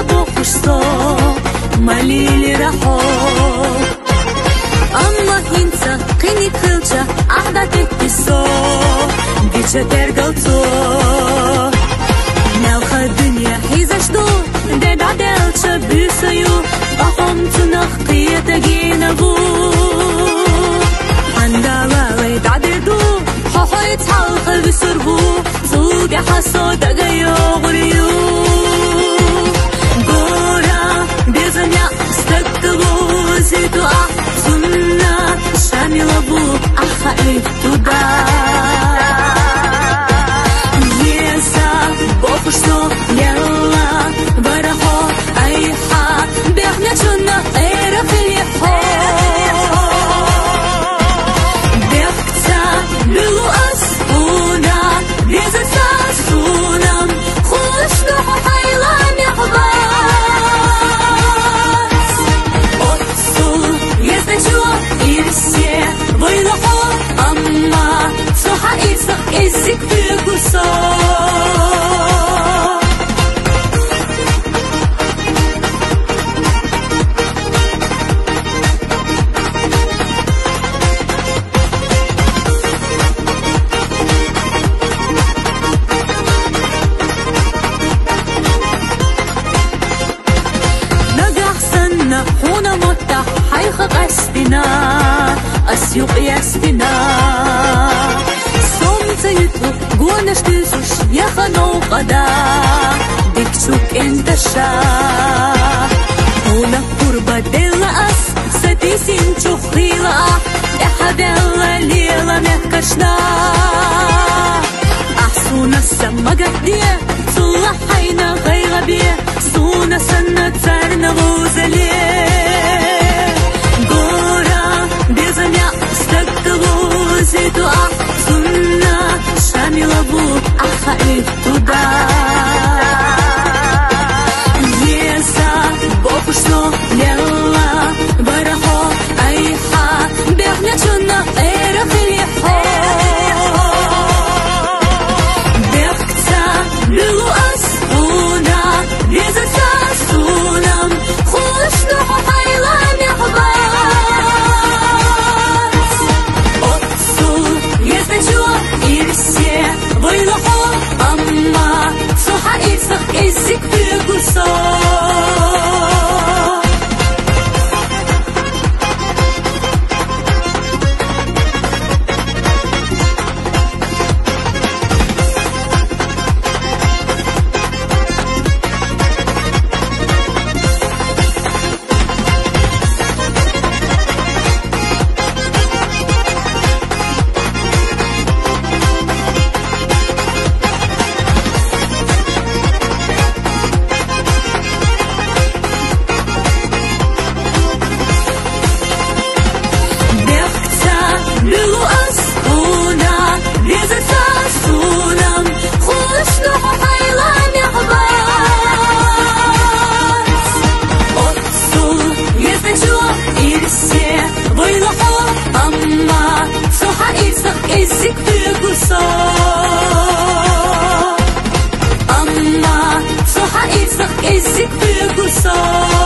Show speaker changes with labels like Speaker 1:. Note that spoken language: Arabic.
Speaker 1: بوخشتو ماليلي رحو أما هنسا قيني تخلجا أحدا تكتسو ديشا ترقلتو نالخا الدنيا حيزاشتو دادا دالشا بيسايو أخم تنخقية تجينبو حندالالي دادردو حوحي تحالخ بسربو زوجي حاسو دقايو غريو غورا بيزنيا استقلو زيتو أحسننا شاملبو أخائي تدا يسا بوخشتو يلا برحو أيحا بيحنا جنة غير في اليحو بيحتا بلو أسفونا بيزتا سونام خوشتو حيلان يحباس أتصل يزدجو إرسي ويلحو أما صحا إسق إزيك بيقصو حونا متح حيخق أستنا أسيوق يستنا سومتيتو قونش تزوش يخنو قدا ديكتوك انتشا حونا قربة ديلا أس ستيسين تخيلا إحدالا ليلا مهكشنا أحسونا السما قدية صلحينا غير بيه سونا سنة تارنا غوزليه غورا بيزنيا استقلو زيتو أحسننا شاملبو أخائي تدا يسا بوخشتو يلا برحو أيحا بيحنا جنة غير في اليحو بيحتا بلو أسفونا بيزتا سونام خوشتو حيلان يحباس أتصل يزدجو إرسي ويلحو أما صحا إسق إزيك بيقصو إزيك بيقصو أما صحا إزيك بيقصو